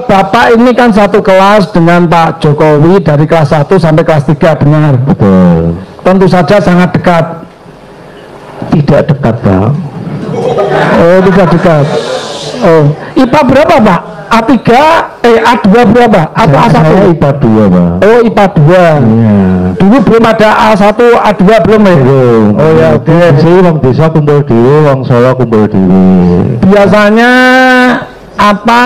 Bapak ini kan satu kelas dengan Pak Jokowi dari kelas 1 sampai kelas 3, benar? Betul. Tentu saja sangat dekat. Tidak dekat, Pak. Oh, tidak dekat. Oh, IPA berapa, Pak? A3, A2 berapa? Atau A1? Saya IPA 2, Pak. Oh, IPA 2. Iya. Dulu belum ada A1, A2 belum ya? Belum. Oh ya, oke. Sih, wong desa kumpul dhewe, wong Solo kumpul dhewe. Biasanya apa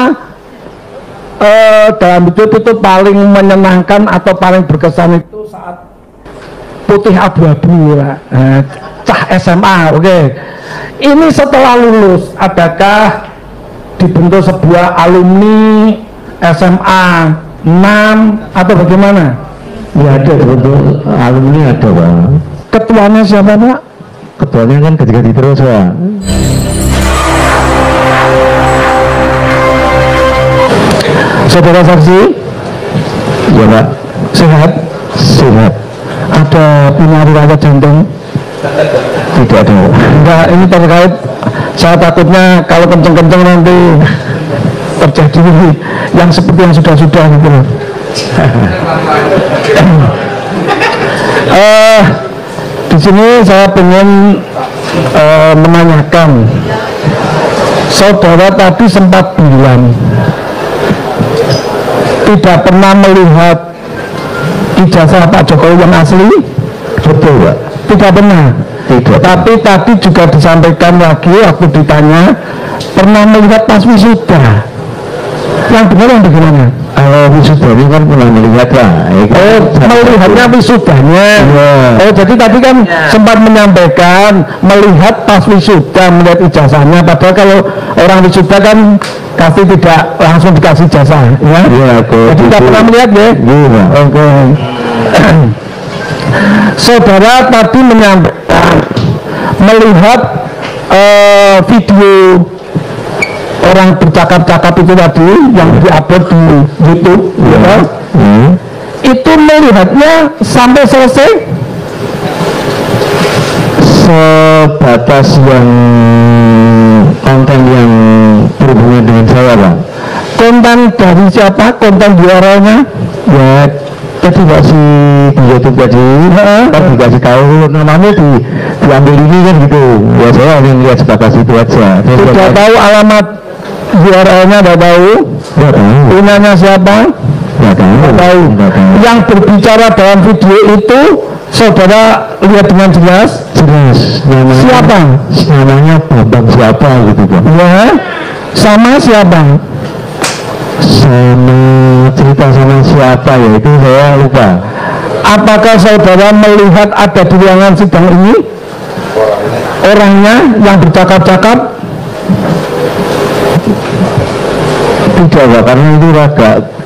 dalam hidup itu paling menyenangkan atau paling berkesan itu saat putih abu-abu ya. Cah SMA, oke. Ini setelah lulus, adakah dibentuk sebuah alumni SMA 6 atau bagaimana? Ya ada, bentuk alumni ada, Pak. Ketuanya siapa, Pak? Ketuanya kan ganti-ganti terus, Pak. Saudara saksi? Ya, Pak. Sehat? Sehat. Ada punya riwayat jantung? Tidak ada. Enggak, ini terkait, saya takutnya kalau kenceng-kenceng nanti terjadi yang seperti yang sudah-sudah gitu loh. Di sini saya ingin menanyakan, saudara tadi sempat bilang tidak pernah melihat ijazah Pak Jokowi yang asli. Betul, Pak. Tidak pernah. Tidak. Tapi tadi juga disampaikan lagi waktu ditanya pernah melihat pas wisuda. Yang benar yang bagaimana? Kalau wisuda ini kan pernah melihat, Pak. Oh, melihatnya wisudanya. Oh, jadi tadi kan sempat menyampaikan melihat pas wisuda, melihat ijazahnya. Padahal kalau orang wisuda kan pasti tidak langsung dikasih ijazah, ya? Iya, jadi tidak pernah melihat, ya? Iya. Oke. Saudara tadi menyampaikan melihat video orang bercakap-cakap itu tadi yang diupload di YouTube, ya. Itu melihatnya sampai selesai? Sebatas yang konten yang berhubungan dengan saya, Pak. Konten dari siapa? Konten URL-nya? Ya, tadi kasih di YouTube tadi, kan dikasih tahu namanya diambil ini kan gitu. Ya saya hanya lihat sebatas itu aja. Tidak tahu alamat URL-nya, tidak tahu. Tidak tahu. Punyanya siapa? Tidak tahu. Tidak tahu. Yang berbicara dalam video itu saudara lihat dengan jelas? Jelas. Namanya, siapa? Namanya Bambang siapa gitu, Pak. Ya. Sama siapa? Sama cerita sama siapa ya itu saya lupa. Apakah saudara melihat ada di ruangan sidang ini orangnya yang bercakap-cakap? Tidak, Pak, karena itu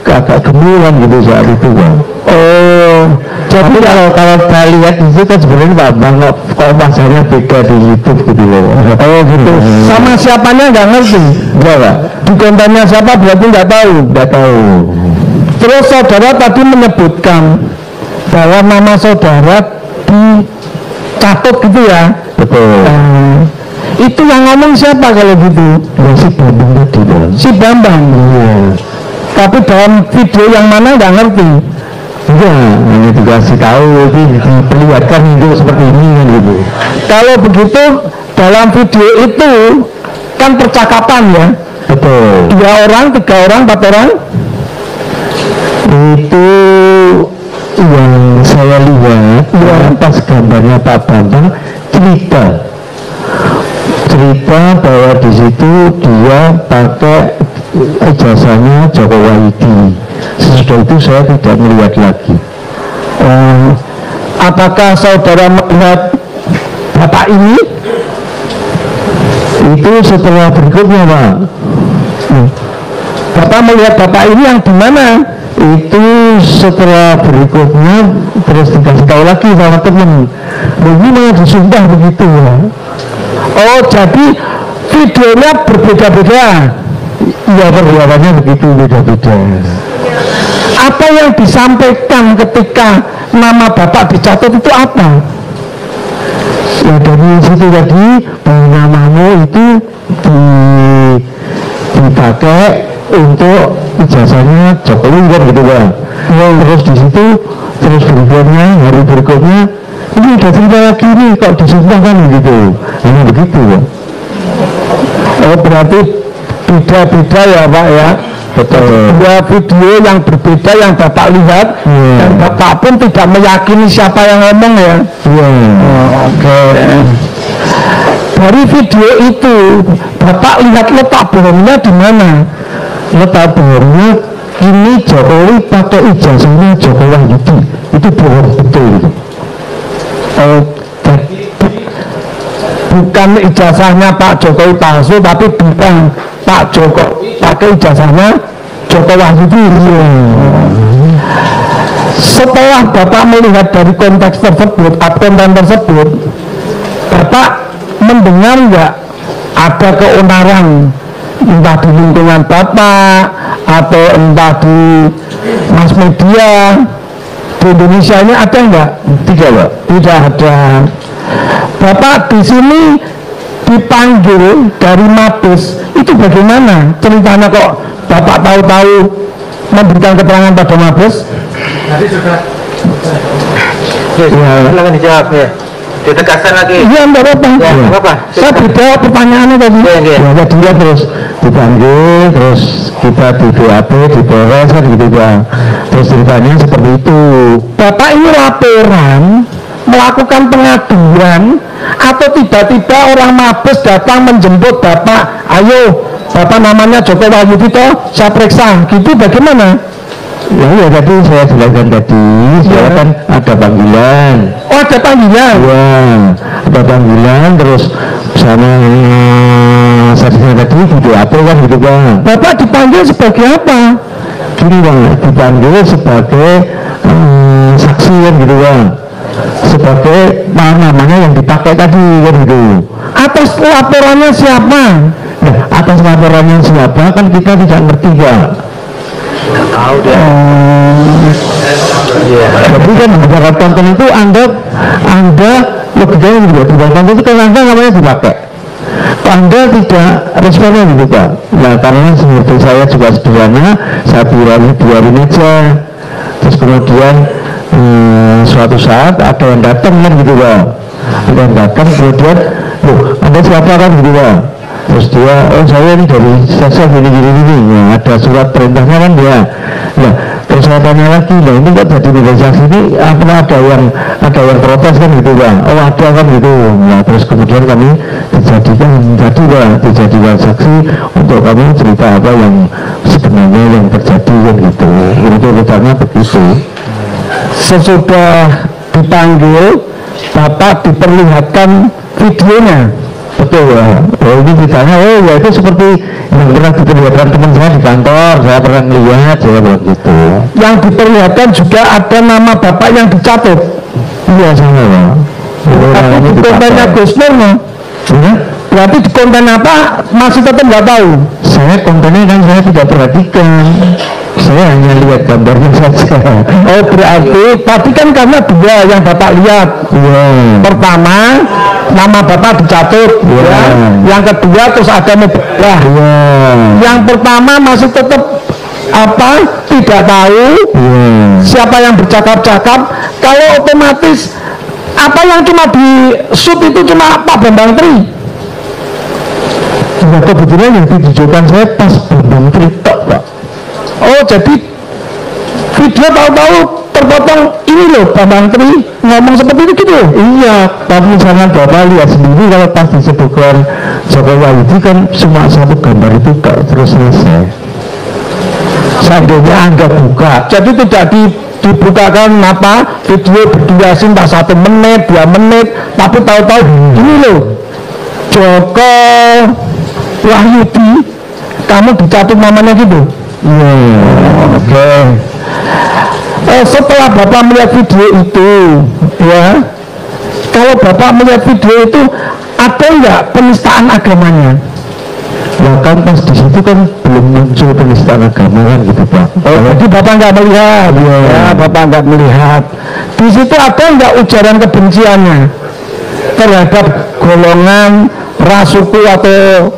agak gemilang gitu saat itu, Pak. Oh, jadi kalau saya lihat di situ kan sebenarnya Bambang kok masanya beda di YouTube gitu loh. Oh gitu. Sama siapanya nggak ngerti? Enggak, Pak. Di kontennya siapa berarti nggak tahu? Nggak tahu. Terus saudara tadi menyebutkan bahwa nama saudara dicatut gitu ya? Betul. Itu yang ngomong siapa kalau gitu? Ya, si Bambang tadi, Pak. Si Bambang. Iya. Tapi dalam video yang mana nggak ngerti? Enggak, hanya dikasih tahu, diperlihatkan itu seperti ini kan gitu. Kalau begitu dalam video itu kan percakapan ya? Betul. 2 orang, 3 orang, 4 orang? Itu yang saya lihat, pas gambarnya Pak Bambang cerita bahwa di situ dia pakai ijazahnya Joko Wahyudi. Sesudah itu saya tidak melihat lagi. Apakah saudara melihat bapak ini? Itu setelah berikutnya, Pak. Bapak melihat bapak ini yang di mana? Itu setelah berikutnya terus dikasih tahu lagi sama temen. Begini malah disumpah begitu, ya. Oh, jadi videonya berbeda-beda. Iya, perbuatannya begitu, beda-beda. Apa yang disampaikan ketika nama bapak dicatut itu apa? Ya dari situ tadi bahwa namamu itu dipakai untuk ijazahnya Jokowi kan gitu Pak. Terus di situ terus berikutnya hari berikutnya ini udah cerita lagi nih kok disumpah kan gitu. Hanya begitu Pak. Oh berarti beda-beda ya Pak ya. Betul. Dua video yang berbeda yang Bapak lihat dan Bapak pun tidak meyakini siapa yang ngomong ya. Oke. Dari video itu Bapak lihat letak bohongnya di mana? Letak bohongnya ini Jokowi pakai ijazahnya Jokowi Wahyudi, itu bohong betul itu. Bukan ijazahnya Pak Jokowi palsu, tapi bukan Pak Jokowi pakai ijazahnya Jokowi Wahyudi. Setelah Bapak melihat dari konteks tersebut, konten tersebut, Bapak mendengar nggak ada keonaran entah di lingkungan Bapak atau entah di mass media di Indonesia ini ada nggak? Tidak Pak. Tidak ada. Bapak di sini dipanggil dari Mabes, itu bagaimana ceritanya kok Bapak tahu-tahu memberikan keterangan pada Mabes? Nanti sudah. Ya, Silakan dijawab ya. Ditegaskan lagi. Iya, enggak apa-apa. Ya, enggak apa. Saya beda pertanyaannya tadi. Ya. ya dia terus dipanggil, terus kita di BAP, di Polres kan gitu Pak. Terus ceritanya seperti itu. Bapak ini laporan melakukan pengaduan atau tiba-tiba orang Mabes datang menjemput Bapak, ayo Bapak namanya Joko Wahyudi toh, saya periksa, gitu bagaimana? Ya tadi saya jelaskan tadi, saya kan ada panggilan. Oh ada panggilan? Ya, ada panggilan terus sama saksinya tadi gitu apa kan gitu Pak. Bapak dipanggil sebagai apa? Gini Bang, dipanggil sebagai saksi kan gitu Bang. Sebagai namanya yang dipakai tadi kan gitu. Atas laporannya siapa? Nah, atas laporannya siapa kan kita tidak ngerti Pak. Tahu dia. Jadi kan di dalam konten itu anda logikanya juga di dalam konten itu kan anda namanya dipakai. Anda tidak responnya gitu Pak. Nah karena seperti saya juga sederhana, saya biarin aja. Terus kemudian suatu saat ada yang datang kan gitu Pak. Ada yang datang kemudian, loh Anda siapa kan gitu Pak. Terus dia, oh saya ini dari saya gini ya, ada surat perintahnya kan dia. Nah terus saya tanya lagi, nah ini kok jadi negosiasi ini apa ada yang protes kan gitu Pak. Oh ada kan gitu. Nah terus kemudian kami dijadikan saksi untuk kami cerita apa yang sebenarnya yang terjadi kan gitu. Itu ceritanya begitu. Sesudah dipanggil Bapak diperlihatkan videonya. Betul ya. Oh ini ceritanya, oh ya itu seperti yang pernah diperlihatkan teman saya di kantor, saya pernah melihat, saya bilang gitu. Yang diperlihatkan juga ada nama Bapak yang dicatut. Iya sama Pak. Tapi di kontennya Gus Nur no? Berarti di konten apa masih tetap nggak tahu? Saya kontennya kan saya tidak perhatikan, saya hanya lihat gambarnya saja. Oh berarti tadi kan karena dua yang Bapak lihat. Pertama nama Bapak dicatut, ya. Yang kedua terus ada merah. Yang pertama masih tetap apa tidak tahu siapa yang bercakap-cakap. Kalau otomatis apa yang cuma di shoot itu cuma Pak Bambang Tri. Nah, kebetulan yang ditujukan saya pas Bambang Tri tok Pak. Oh jadi video tahu-tahu terpotong ini loh Bambang Tri ngomong seperti itu gitu. Iya, tapi misalnya Bapak lihat sendiri kalau pas disebutkan Jokowi Wahyudi kan cuma satu gambar itu terus selesai. Seandainya Anda buka, jadi tidak dibukakan apa video berdurasi entah 1 menit, 2 menit, tapi tahu-tahu ini loh Joko Wahyudi, kamu dicatut namanya gitu. Oke. Setelah Bapak melihat video itu, ya, kalau Bapak melihat video itu ada nggak penistaan agamanya? Ya kan pas di situ kan belum muncul penistaan agama kan gitu Pak. Oh, jadi Bapak nggak melihat, ya Bapak nggak melihat. Di situ ada nggak ujaran kebenciannya terhadap golongan ras, suku atau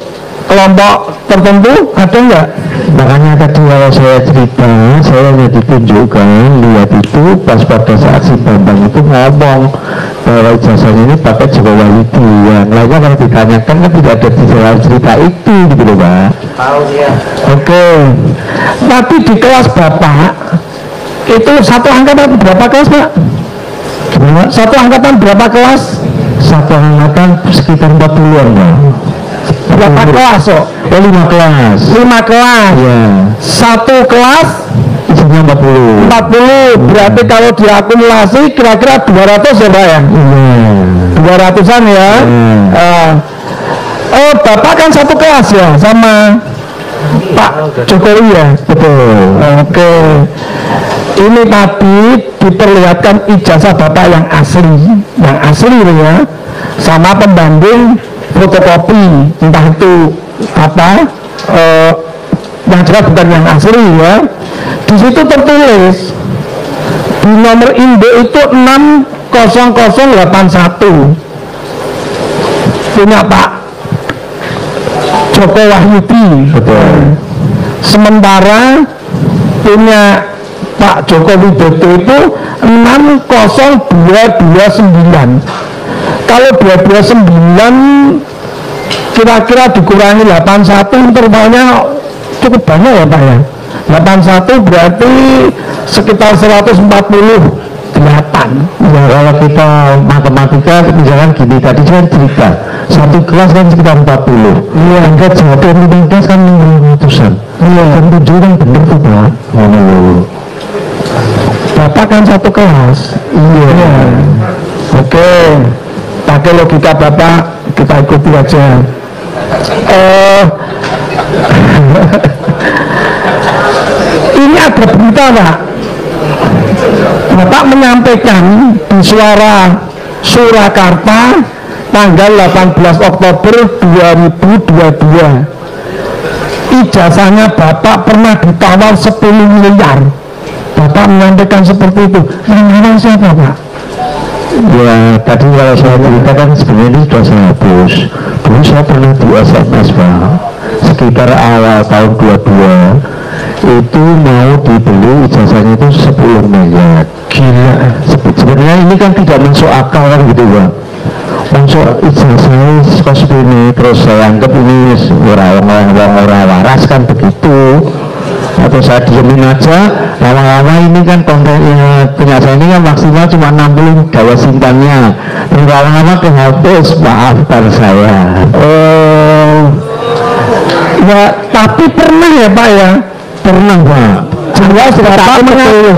kelompok tertentu ada enggak? Makanya tadi kalau saya cerita, saya hanya ditunjukkan, lihat itu pas pada saat si Bambang itu ngomong bahwa ijazahnya ini pakai Joko Wahyudi, yang lainnya kalau ditanyakan kan tidak ada di dalam cerita itu gitu loh Pak. Tahu dia. Oke. Tapi di kelas Bapak itu satu angkatan berapa kelas Pak? Gimana? Satu angkatan berapa kelas? Satu angkatan sekitar 40-an Pak. Berapa kelas kok? Oh 5 kelas. 5 kelas. Iya. Satu kelas Isinya 40. 40. Berarti kalau diakumulasi kira-kira 200 ya Pak ya? Iya. 200-an ya. Bapak kan satu kelas ya sama Pak Jokowi ya? Betul. Oke. Ini tadi diperlihatkan ijazah Bapak yang asli ya, sama pembanding fotokopi, entah itu apa, yang jelas bukan yang asli ya. Di situ tertulis di nomor induk itu 60081 punya Pak Joko Wahyudi. Betul. Sementara punya Pak Joko Widodo itu 60229. Kalau 229 kira-kira dikurangi 81 intervalnya cukup banyak ya Pak ya. 81 berarti sekitar 148. Ya kalau kita matematika misalkan gini, tadi saya cerita satu kelas kan sekitar 40. Iya. Angkat satu yang 15 kan 500-an. Iya. Dan 7 kan bener tuh Pak. Bapak kan satu kelas. Iya. Oke. Pakai logika Bapak kita ikuti aja. Ini ada berita Pak. Bapak menyampaikan di Suara Surakarta tanggal 18 Oktober 2022 ijazahnya Bapak pernah ditawar 10 miliar. Bapak menyampaikan seperti itu. Yang mana siapa Pak? Ya tadi kalau saya ceritakan sebenarnya ini sudah saya hapus. Dulu saya pernah di SMS Pak, sekitar awal tahun 22 itu mau dibeli ijazahnya itu 10 miliar. Gila. Sebenarnya ini kan tidak masuk akal kan gitu Pak. Masuk ijazah kos ini, terus saya anggap ini orang waras kan begitu, atau saya diemin aja. Lama-lama ini kan kontennya punya saya ini kan maksimal cuma 60 daya simpannya, dan lama-lama kehapus, maafkan saya. Ya tapi pernah ya Pak ya? Pernah Pak. Jelas Bapak mengakui,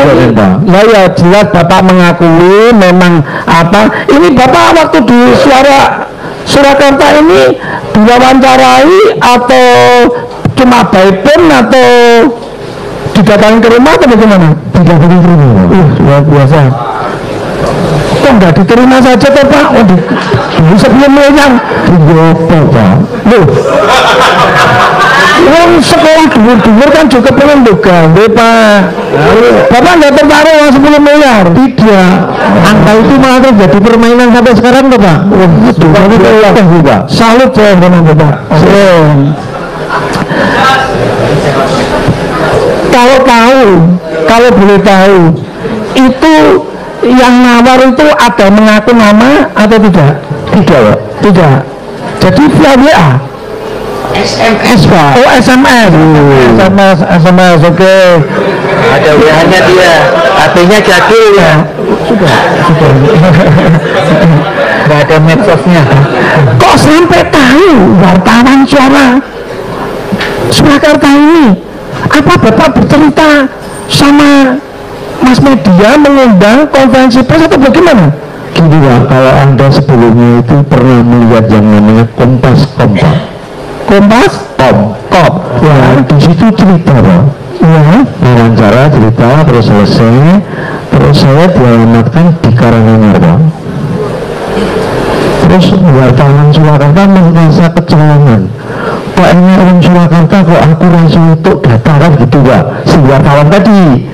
ya jelas Bapak mengakui memang apa. Ini Bapak waktu di Suara Surakarta ini diwawancarai atau cuma by phone atau didatangin ke rumah atau bagaimana? Didatangin ke rumah. Luar biasa. Kok nggak diterima saja toh Pak? Oh, sebelum menyang digopo Pak. Loh, uang sekolah dulu kan juga pengen gawe Pak. Bapak nggak tertarik uang 10 miliar? Tidak. Angka itu malah terjadi permainan sampai sekarang tuh Pak. Pak. Salut saya dengan Bapak. Kalau boleh tahu, itu yang nawar itu ada mengaku nama atau tidak? Tidak. Tidak. Jadi via WA. SMS Pak. Oh SMS. SMS oke. Ada WA-nya dia, HP-nya jadul ya. Sudah. Nggak ada medsosnya. Kok sampai tahu wartawan Suara Surakarta ini? Apa Bapak bercerita sama Mas media mengundang konferensi pers atau bagaimana? Gini Pak, kalau Anda sebelumnya itu pernah melihat yang namanya Kompas. Ya, di situ cerita Pak. Ya, wawancara cerita terus selesai, terus saya dialamatkan di Karanganyar Pak. Terus wartawan Surakarta merasa kecolongan. Kok ini orang Surakarta kok aku langsung untuk dataran gitu Pak, si wartawan tadi.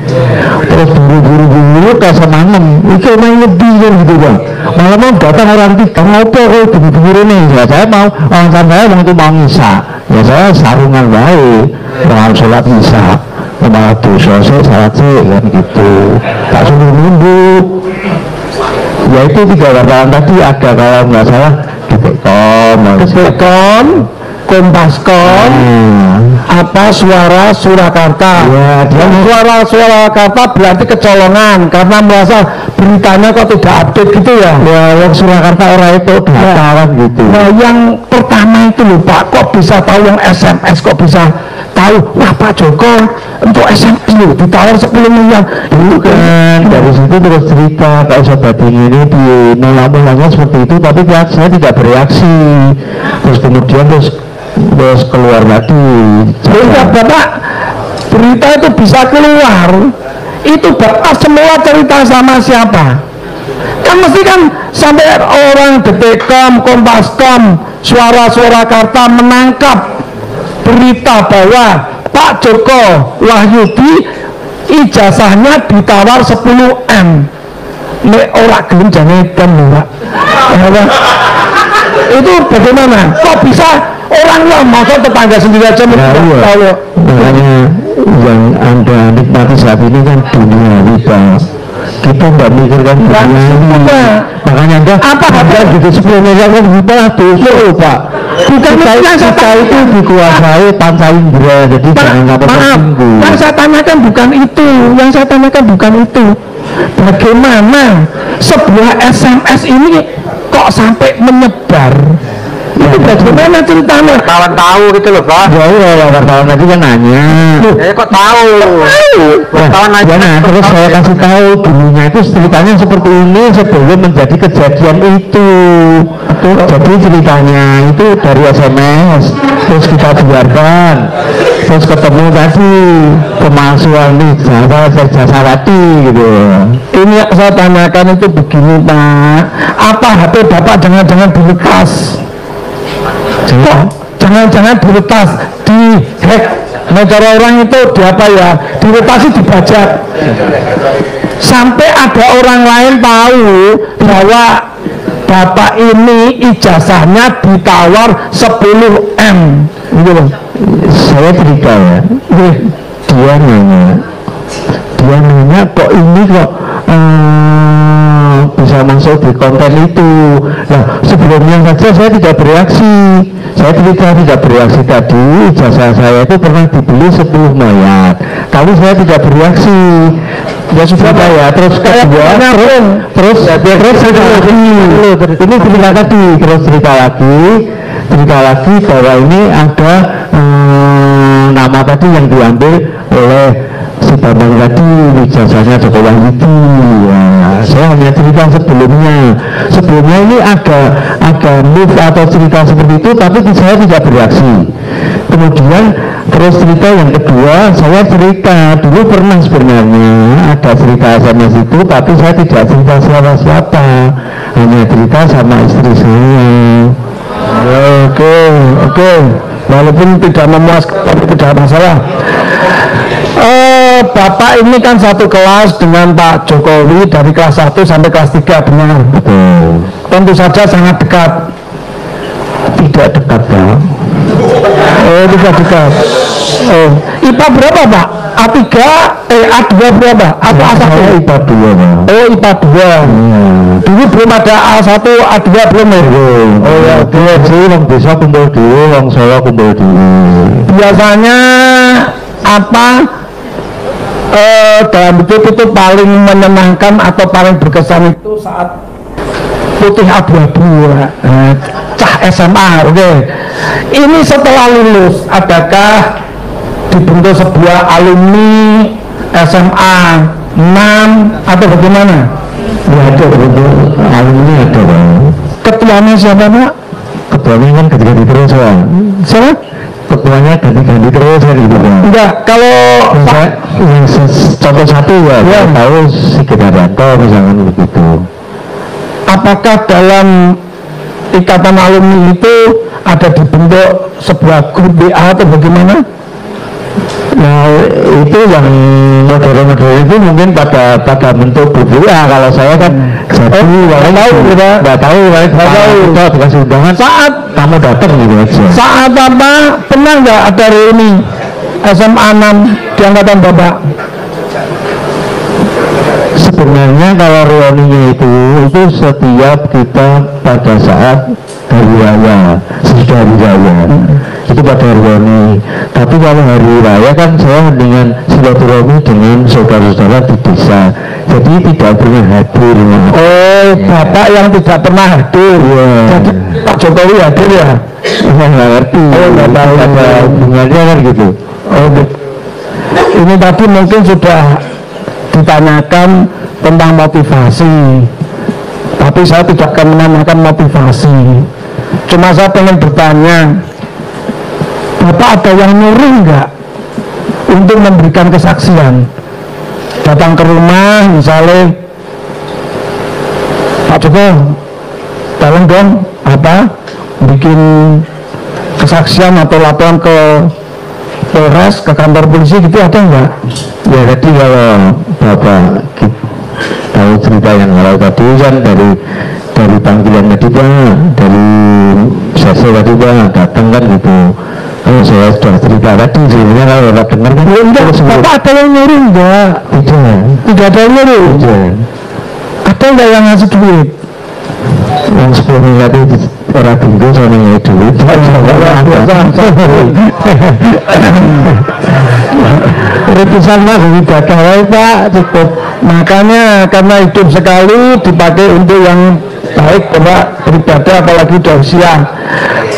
Terus buru-buru kayak semangat itu main lebih gitu Pak. Malah mau datang orang tiga, mau apa kok buru-buru nih ya, saya mau orang saya mau itu mau ngisa ya saya sarungan baik dengan sholat isya malah dosa saya salat sih kan gitu, tak suruh nunduk. Ya itu 3 wartawan tadi ada kalau nggak salah Detikcom, Kompascom, apa Suara Surakarta. Ya, dan Suara Surakarta berarti kecolongan karena merasa beritanya kok tidak update gitu ya. Ya, yang Surakarta orang itu daftaran gitu. Nah, yang pertama itu loh Pak, kok bisa tahu yang SMS, kok bisa tahu, wah Pak Joko untuk SMS loh ditawar 10 miliar itu kan. Dari situ terus cerita kalau sobat ini di mula-mulanya seperti itu, tapi saya tidak bereaksi. Terus kemudian terus keluar lagi. Sehingga Bapak berita itu bisa keluar, itu Bapak semua cerita sama siapa? Kan mesti kan sampai orang Detikcom, Kompascom, Suara Surakarta menangkap berita bahwa Pak Joko Wahyudi ijazahnya ditawar 10M. Nek ora gelem jangan Pak. Itu bagaimana? Kok bisa orang lah masa tetangga sendiri aja tahu? Makanya yang Anda nikmati saat ini kan dunia riba. Kita nggak mikirkan dunia ini. Makanya Anda gitu 10 miliar kan riba tuh Pak. Bukan kita itu dikuasai panca indera, jadi jangan tersinggung. Yang saya tanyakan bukan itu, bagaimana sebuah SMS ini kok sampai menyebar? Itu bagaimana ceritanya? Kawan tahu gitu loh Pak. Ya, wartawan tadi kan nanya. Kok tahu? Wartawan nanya. Terus saya kasih tahu dulunya itu ceritanya seperti ini sebelum menjadi kejadian itu. Jadi ceritanya itu dari SMS, terus kita biarkan, terus ketemu tadi kemasukan nih jasa Wati gitu. Ini yang saya tanyakan itu begini Pak, apa HP Bapak jangan-jangan dilepas? Jangan-jangan diretas, di hack. Nah cara orang itu di apa ya, diretasi, dibajak sampai ada orang lain tahu bahwa Bapak ini ijazahnya ditawar 10M gitu loh. Saya cerita ya, dia nanya kok ini kok bisa masuk di konten itu. Nah sebelumnya saja saya tidak bereaksi. Saya tidak bereaksi tadi. Ijazah saya itu pernah dibeli 10 mayat, tapi saya tidak bereaksi. Ya sudah ya. Terus kedua, terus cerita lagi. Ini cerita tadi, terus cerita lagi bahwa ini ada nama tadi yang diambil oleh si Bambang tadi, ijazahnya Joko Wahyudi. Ya, saya hanya cerita sebelumnya ini ada move atau cerita seperti itu, tapi saya tidak bereaksi. Kemudian terus cerita yang kedua, saya cerita dulu pernah sebenarnya ada cerita SMS itu, tapi saya tidak cerita siapa-siapa, hanya cerita sama istri saya. Oke. Walaupun tidak memuaskan, tapi tidak masalah. Bapak ini kan satu kelas dengan Pak Jokowi dari kelas 1 sampai kelas 3, benar? Betul. Tentu saja sangat dekat. Tidak dekat Pak. Tidak dekat. IPA berapa Pak? A3, A2 berapa? Atau A1? IPA 2 Pak. IPA 2. Dulu belum ada A1, A2 belum ya? Ya, dulu sih yang bisa kumpul dulu, yang saya kumpul dulu. Biasanya apa dalam hidup itu paling menyenangkan atau paling berkesan itu saat putih abu-abu, cah SMA, oke. Ini setelah lulus, adakah dibentuk sebuah alumni SMA 6 atau bagaimana? Ya ada, alumni ada Pak. Ketuanya siapa Pak? Ketuanya kan ganti-ganti terus Pak. Siapa? Ketuanya ganti-ganti terus kan gitu Pak. Enggak, kalau contoh satu ya, tahu Sigit Haryanto misalkan begitu. Apakah dalam ikatan alumni itu ada dibentuk sebuah grup BA atau bagaimana? Nah itu yang model-model itu mungkin pada bentuk grup BA. Kalau saya kan nggak tahu, kita dikasih undangan Saat kamu datang gitu aja. Saat apa? Pernah nggak ada reuni SMA 6 di angkatan Bapak? Sebenarnya kalau reuninya itu setiap kita pada saat hari raya, sesudah hari raya itu pada reuni. Tapi kalau hari raya kan saya dengan silaturahmi dengan saudara-saudara di desa, jadi tidak pernah hadir. Oh, Bapak yang tidak pernah hadir. Jadi Pak Jokowi hadir ya? Saya nggak ngerti. Oh, nggak tahu ada hubungannya kan gitu. Oh, ini tadi mungkin sudah ditanyakan tentang motivasi, tapi saya tidak akan menanyakan motivasi. Cuma saya pengen bertanya, Bapak ada yang nyuruh nggak untuk memberikan kesaksian? Datang ke rumah misalnya, Pak Joko, tolong dong bikin kesaksian atau laporan ke Polres, ke kantor polisi gitu, ada nggak? Ya tadi kalau Bapak tahu cerita yang kalau tadi kan dari panggilan tadi Pak, dari sesi tadi Pak datang kan gitu. Kalau saya sudah cerita tadi sebenarnya kalau Bapak dengar kan Bapak ada yang nyuruh enggak? Tidak ada yang nyuruh? Ada enggak yang ngasih duit? Yang 10 miliar itu orang bingung sama yang duit. Ratusan mas tidak kawai Pak, cukup. Makanya karena hidup sekali dipakai untuk yang baik Bapak beribadah, apalagi udah usia.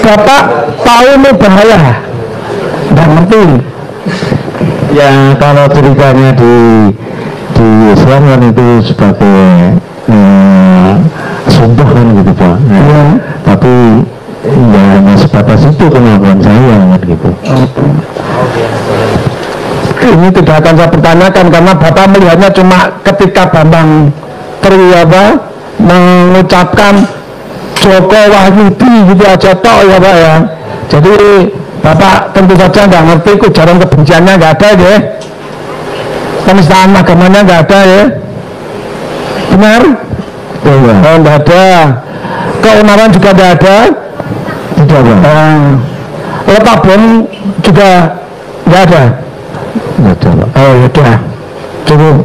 Bapak tahu ini bahaya? Tidak ngerti. Ya kalau ceritanya di Islam kan itu sebagai sumpah kan gitu Pak. Ya. Tapi ya hanya sebatas itu kemampuan saya kan gitu. Ini tidak akan saya pertanyakan karena Bapak melihatnya cuma ketika Bambang mengucapkan Joko Wahyudi gitu aja tok ya Pak ya. Jadi Bapak tentu saja nggak ngerti ujaran kebenciannya nggak ada ya, penistaan agamanya nggak ada ya, benar? Oh nggak ada, keonaran juga nggak ada, tidak ada. Letak bom juga nggak ada. Nggak ada Pak. Oh ya udah, cukup.